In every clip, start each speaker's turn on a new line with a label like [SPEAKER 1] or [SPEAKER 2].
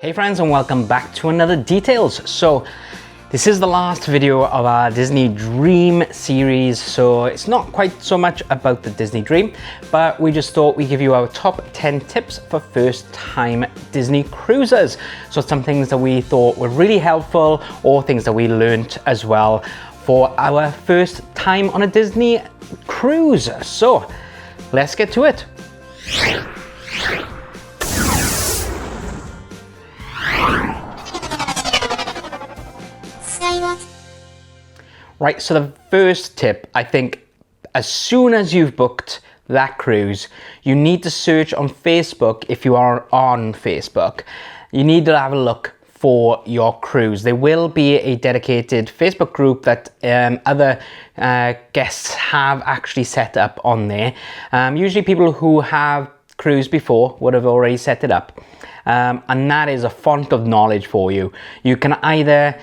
[SPEAKER 1] Hey friends, and welcome back to another Details. So this is the last video of our Disney Dream series, so it's not quite so much about the Disney Dream, but we just thought we'd give you our top 10 tips for first time Disney cruisers. So some things that we thought were really helpful or things that we learnt as well for our first time on a Disney cruise. So let's get to it. Right, so the first tip, I think, as soon as you've booked that cruise, you need to search on Facebook. If you are on Facebook, you need to have a look for your cruise. There will be a dedicated Facebook group that other guests have actually set up on there. Usually people who have cruised before would have already set it up. And that is a font of knowledge for you. You can either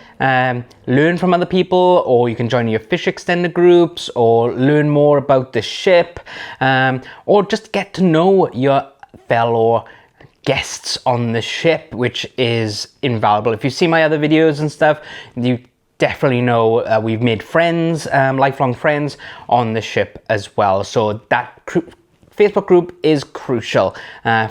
[SPEAKER 1] learn from other people, or you can join your fish extender groups, or learn more about the ship, or just get to know your fellow guests on the ship, which is invaluable. If you see my other videos and stuff, you definitely know we've made friends, lifelong friends on the ship as well. So that Facebook group is crucial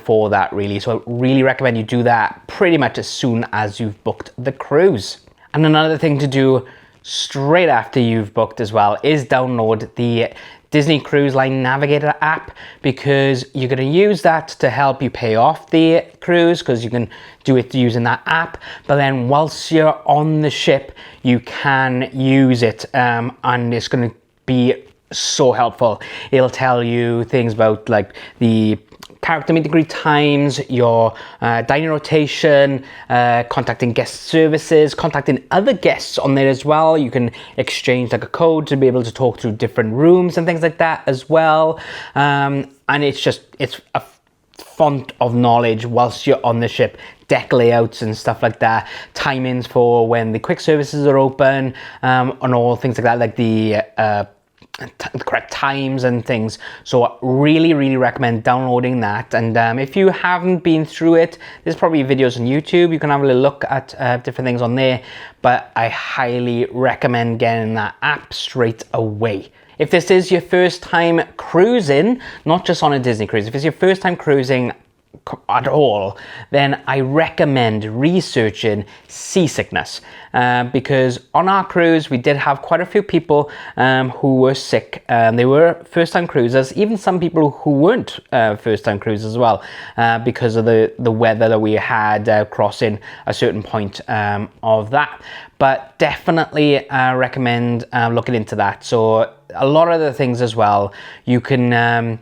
[SPEAKER 1] for that, really. So I really recommend you do that pretty much as soon as you've booked the cruise. And another thing to do straight after you've booked as well is download the Disney Cruise Line Navigator app, because you're going to use that to help you pay off the cruise, because you can do it using that app. But then whilst you're on the ship, you can use it, and it's going to be so helpful. It'll tell you things about like the character meet and greet times, your dining rotation, contacting guest services, contacting other guests on there as well. You can exchange like a code to be able to talk through different rooms and things like that as well. And it's a font of knowledge whilst you're on the ship. Deck layouts and stuff like that, timings for when the quick services are open, and all things like that, like the correct times and things. So really recommend downloading that. And if you haven't been through it, there's probably videos on YouTube. You can have a little look at different things on there, but I highly recommend getting that app straight away. If this is your first time cruising, not just on a Disney cruise, if it's your first time cruising at all, then I recommend researching seasickness, because on our cruise we did have quite a few people who were sick. They were first-time cruisers, even some people who weren't first-time cruisers as well, because of the weather that we had crossing a certain point of that. But definitely recommend looking into that. So a lot of the things as well, you can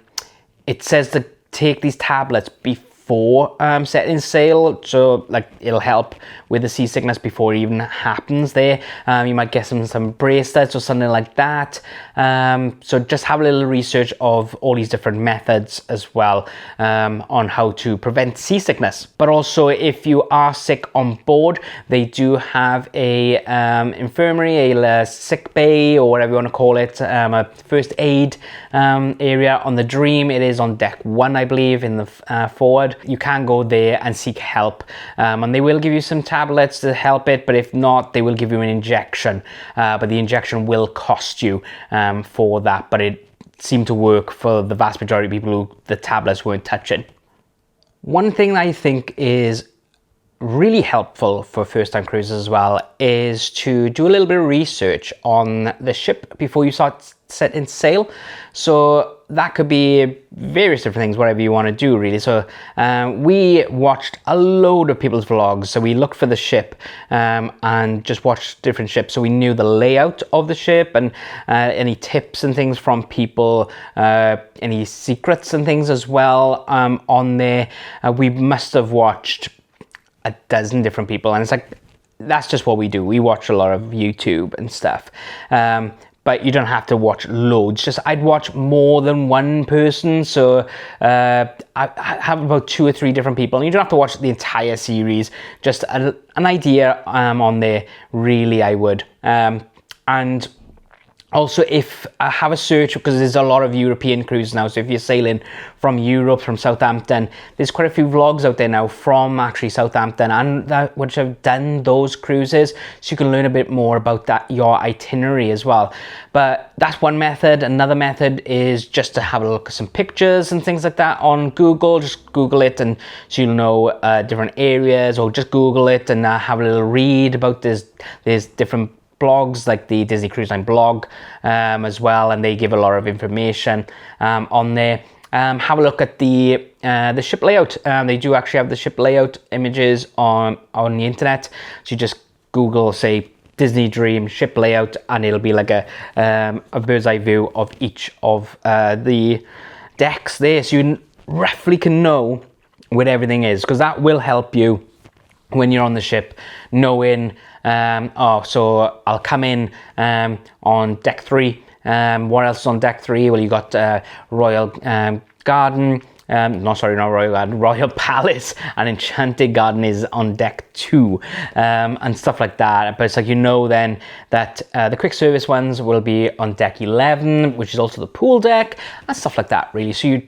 [SPEAKER 1] it says to take these tablets before setting sail, so like it'll help with the seasickness before it even happens there. You might get some bracelets or something like that. So just have a little research of all these different methods as well, on how to prevent seasickness. But also, if you are sick on board, they do have a infirmary, a sick bay, or whatever you want to call it, a first aid area on the Dream. It is on deck 1, I believe, in the forward. You can go there and seek help, and they will give you some tablets to help it, but if not, they will give you an injection, but the injection will cost you for that. But it seemed to work for the vast majority of people who the tablets weren't touching. One thing I think is really helpful for first-time cruisers as well is to do a little bit of research on the ship before you start setting sail. So that could be various different things, whatever you want to do, really. So we watched a load of people's vlogs. So we looked for the ship and just watched different ships, so we knew the layout of the ship, and any tips and things from people, any secrets and things as well on there. We must have watched a dozen different people, and it's like, that's just what we do. We watch a lot of YouTube and stuff, but you don't have to watch loads. Just I'd watch more than one person, so I have about 2 or 3 different people, and you don't have to watch the entire series. Just an idea on there, really, I would. And Also, if I have a search, because there's a lot of European cruises now, so if you're sailing from Europe, from Southampton, there's quite a few vlogs out there now from actually Southampton and that which have done those cruises, so you can learn a bit more about that, your itinerary as well. But that's one method. Another method is just to have a look at some pictures and things like that on Google. Just Google it, and so you'll know different areas, or just Google it and have a little read about there's different blogs like the Disney Cruise Line blog as well, and they give a lot of information on there. Have a look at the ship layout. They do actually have the ship layout images on the internet, so you just Google, say, Disney Dream ship layout, and it'll be like a bird's eye view of each of the decks there, so you roughly can know where everything is, because that will help you when you're on the ship, knowing so I'll come in on deck 3. What else is on deck 3? Well, you got Royal Garden, not Royal Garden, Royal Palace, and Enchanted Garden is on deck 2, and stuff like that. But it's like, you know, then that the quick service ones will be on deck 11, which is also the pool deck, and stuff like that, really. So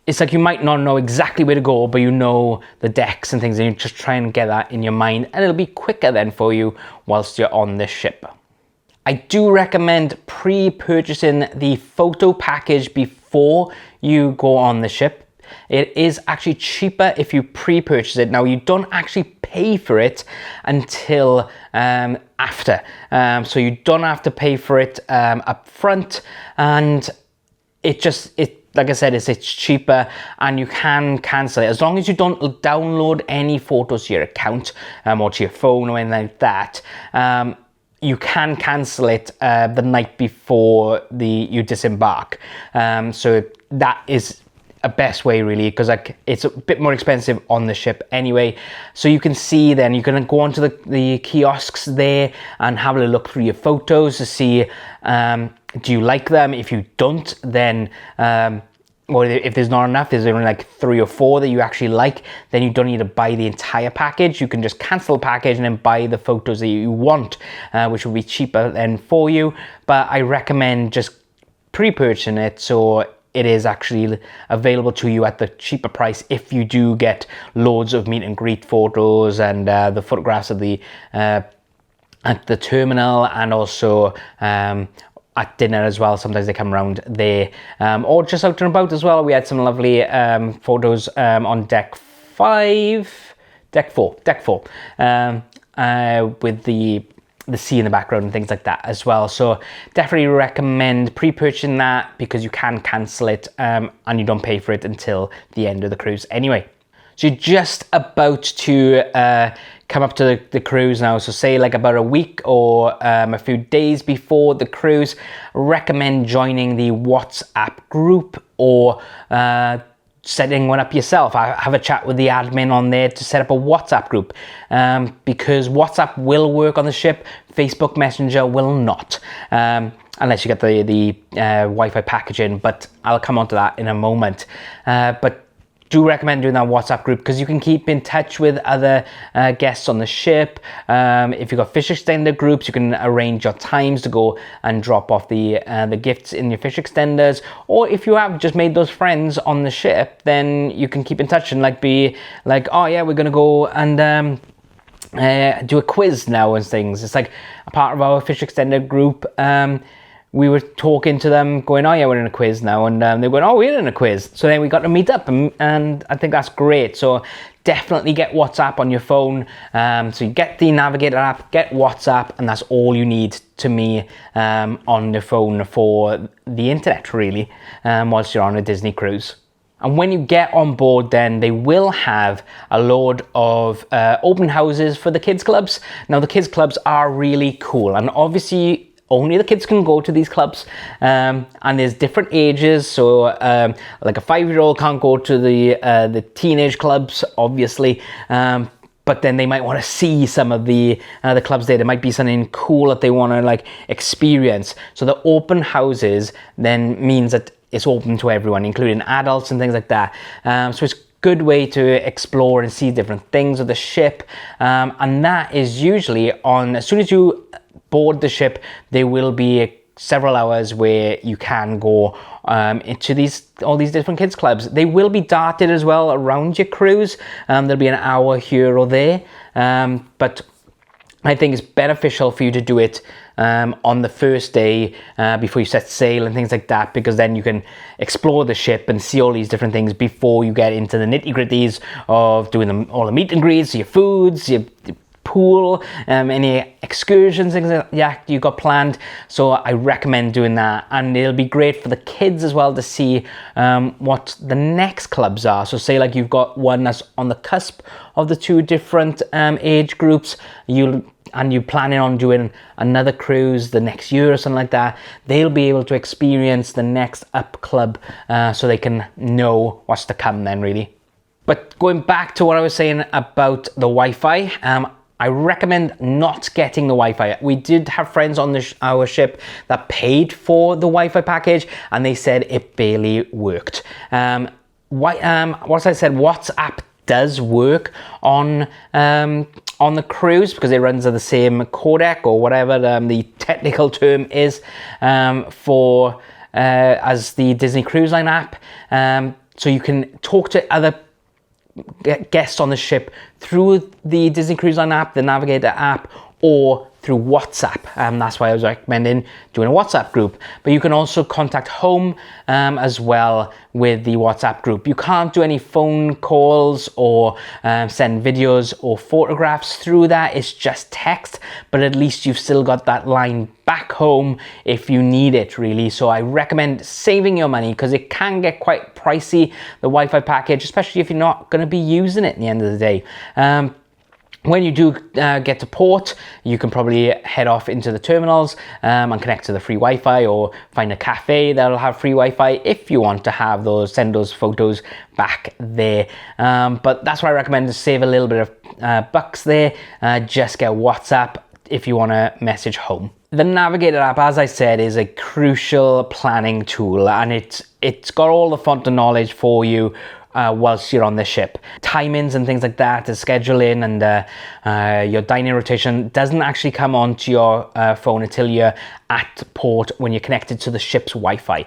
[SPEAKER 1] it's like you might not know exactly where to go, but you know the decks and things, and you just try and get that in your mind, and it'll be quicker then for you whilst you're on the ship. I do recommend pre-purchasing the photo package before you go on the ship. It is actually cheaper if you pre-purchase it. Now, you don't actually pay for it until after, so you don't have to pay for it up front, and it like I said, it's cheaper, and you can cancel it as long as you don't download any photos to your account or to your phone or anything like that. You can cancel it the night before you disembark. So that is a best way, really, because like it's a bit more expensive on the ship anyway. So you can see, then you can go onto the kiosks there and have a look through your photos to see, do you like them? If you don't, then or if there's not enough, there's only like 3 or 4 that you actually like, then you don't need to buy the entire package. You can just cancel the package and then buy the photos that you want, which will be cheaper then for you. But I recommend just pre-purchasing it, so it is actually available to you at the cheaper price if you do get loads of meet and greet photos and the photographs of the at the terminal, and also at dinner as well. Sometimes they come around there, or just out and about as well. We had some lovely photos on deck 4, with the sea in the background and things like that as well. So definitely recommend pre-purchasing that, because you can cancel it and you don't pay for it until the end of the cruise anyway. So you're just about to come up to the cruise now. So say like about a week or a few days before the cruise, recommend joining the WhatsApp group, or setting one up yourself. I have a chat with the admin on there to set up a WhatsApp group, because WhatsApp will work on the ship, Facebook Messenger will not, unless you get the Wi-Fi packaging, but I'll come on to that in a moment. But do recommend doing that WhatsApp group, because you can keep in touch with other guests on the ship. If you've got fish extender groups, you can arrange your times to go and drop off the gifts in your fish extenders. Or if you have just made those friends on the ship, then you can keep in touch and like be like, oh yeah, we're gonna go and do a quiz now and things. It's like a part of our fish extender group. We were talking to them going, oh yeah, we're in a quiz now, and they went, oh, we're in a quiz. So then we got to meet up, and I think that's great. So definitely get WhatsApp on your phone. So you get the Navigator app, get WhatsApp, and that's all you need to me on the phone for the internet, really, whilst you're on a Disney cruise. And when you get on board, then they will have a load of open houses for the kids clubs. Now the kids clubs are really cool, and obviously only the kids can go to these clubs, and there's different ages. So like a 5-year-old can't go to the teenage clubs, obviously, but then they might want to see some of the clubs there. There might be something cool that they want to like experience. So the open houses then means that it's open to everyone, including adults and things like that. So it's a good way to explore and see different things of the ship, and that is usually on, as soon as you board the ship, there will be several hours where you can go into all these different kids clubs. They will be darted as well around your cruise. There'll be an hour here or there, but I think it's beneficial for you to do it on the first day before you set sail and things like that, because then you can explore the ship and see all these different things before you get into the nitty-gritties of doing all the meet and greets, your foods, your pool, any excursions, things like that you got planned. So I recommend doing that, and it'll be great for the kids as well to see what the next clubs are. So say like you've got one that's on the cusp of the two different age groups, you're planning on doing another cruise the next year or something like that, they'll be able to experience the next up club, so they can know what's to come then, really. But going back to what I was saying about the Wi-Fi, I recommend not getting the Wi-Fi. We did have friends on our ship that paid for the Wi-Fi package, and they said it barely worked. What I said, WhatsApp does work on the cruise because it runs on the same codec or whatever the technical term is for as the Disney Cruise Line app. So you can talk to other guests on the ship through the Disney Cruise Line app, the Navigator app, or through WhatsApp. That's why I was recommending doing a WhatsApp group. But you can also contact home as well with the WhatsApp group. You can't do any phone calls or send videos or photographs through that. It's just text, but at least you've still got that line back home if you need it, really. So I recommend saving your money because it can get quite pricey, the Wi-Fi package, especially if you're not going to be using it at the end of the day. When you do get to port, you can probably head off into the terminals and connect to the free Wi-Fi, or find a cafe that'll have free Wi-Fi if you want to send those photos back there. But that's what I recommend, to save a little bit of bucks there. Just get WhatsApp if you want to message home. The Navigator app, as I said, is a crucial planning tool, and it's got all the font of knowledge for you whilst you're on the ship. Timings and things like that, the scheduling and your dining rotation doesn't actually come onto your phone until you're at port, when you're connected to the ship's Wi-Fi.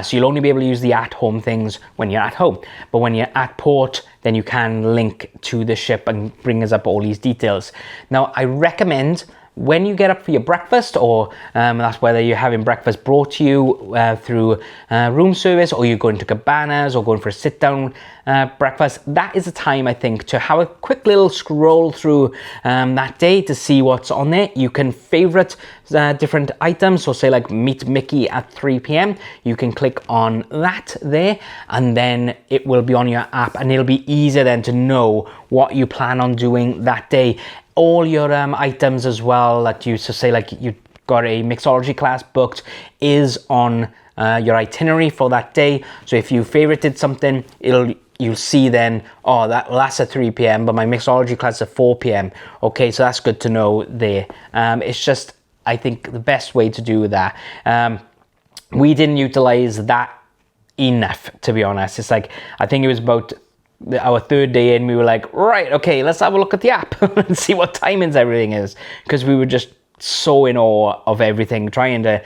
[SPEAKER 1] So you'll only be able to use the at-home things when you're at home. But when you're at port, then you can link to the ship and bring us up all these details. Now, I recommend when you get up for your breakfast, or that's whether you're having breakfast brought to you through room service, or you're going to cabanas or going for a sit-down breakfast, that is a time, I think, to have a quick little scroll through that day to see what's on there. You can favorite different items, so say like Meet Mickey at 3 p.m. You can click on that there, and then it will be on your app, and it'll be easier then to know what you plan on doing that day. All your items as well that you, so say like you got a mixology class booked, is on your itinerary for that day. So if you favorited something, you'll see then, oh, that's at 3 p.m. but my mixology class is at 4 p.m. Okay, so that's good to know there. It's just, I think, the best way to do that. We didn't utilize that enough, to be honest. It's like, I think it was about our third day in, we were like, right, okay, let's have a look at the app and see what timings everything is, because we were just so in awe of everything, trying to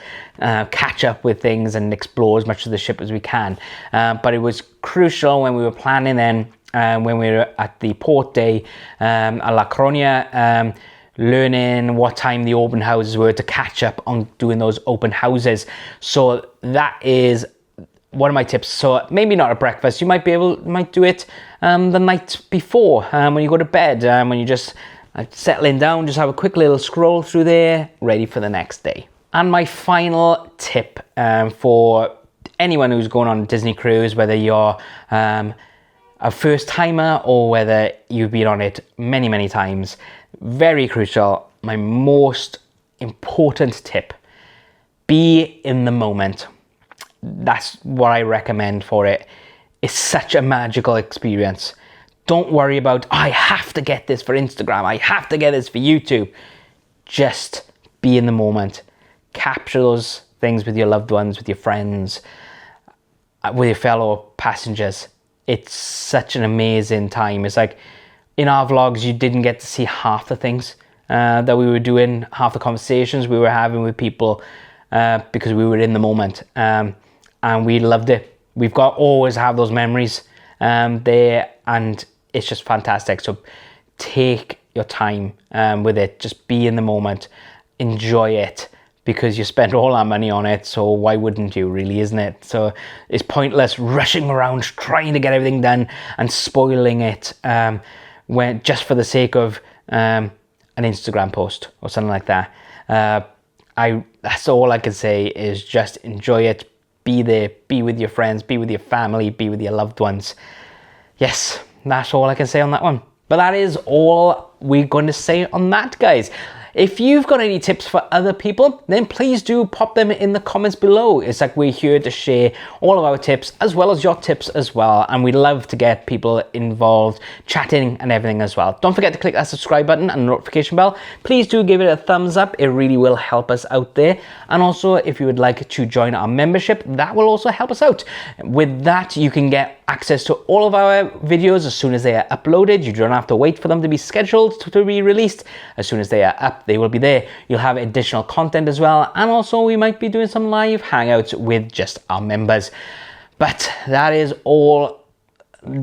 [SPEAKER 1] catch up with things and explore as much of the ship as we can. But it was crucial when we were planning then, when we were at the port day at La Coruña, learning what time the open houses were to catch up on doing those open houses. So that is one of my tips. So maybe not at breakfast, you might do it the night before, when you go to bed, when you just settling down, just have a quick little scroll through there, ready for the next day. And my final tip for anyone who's going on a Disney cruise, whether you're a first timer or whether you've been on it many, many times, very crucial, my most important tip: be in the moment. That's what I recommend for it. It's such a magical experience. Don't worry about, I have to get this for Instagram, I have to get this for YouTube. Just be in the moment. Capture those things with your loved ones, with your friends, with your fellow passengers. It's such an amazing time. It's like, in our vlogs, you didn't get to see half the things that we were doing, half the conversations we were having with people. because we were in the moment, and we loved it. We've got always have those memories there, and it's just fantastic. So take your time with it. Just be in the moment, enjoy it, because you spent all our money on it, so why wouldn't you, really, isn't it? So it's pointless rushing around trying to get everything done and spoiling it when just for the sake of an Instagram post or something like that. That's all I can say is just enjoy it, be there, be with your friends, be with your family, be with your loved ones. Yes, that's all I can say on that one. But that is all we're going to say on that, guys. If you've got any tips for other people, then please do pop them in the comments below. It's like we're here to share all of our tips as well as your tips as well. And we'd love to get people involved, chatting and everything as well. Don't forget to click that subscribe button and notification bell. Please do give it a thumbs up. It really will help us out there. And also, if you would like to join our membership, that will also help us out. With that, you can get access to all of our videos as soon as they are uploaded. You don't have to wait for them to be scheduled to be released. As soon as they are up, they will be there. You'll have additional content as well, and also we might be doing some live hangouts with just our members. But that is all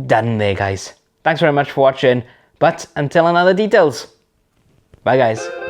[SPEAKER 1] done there, guys. Thanks very much for watching, but until another details, bye guys.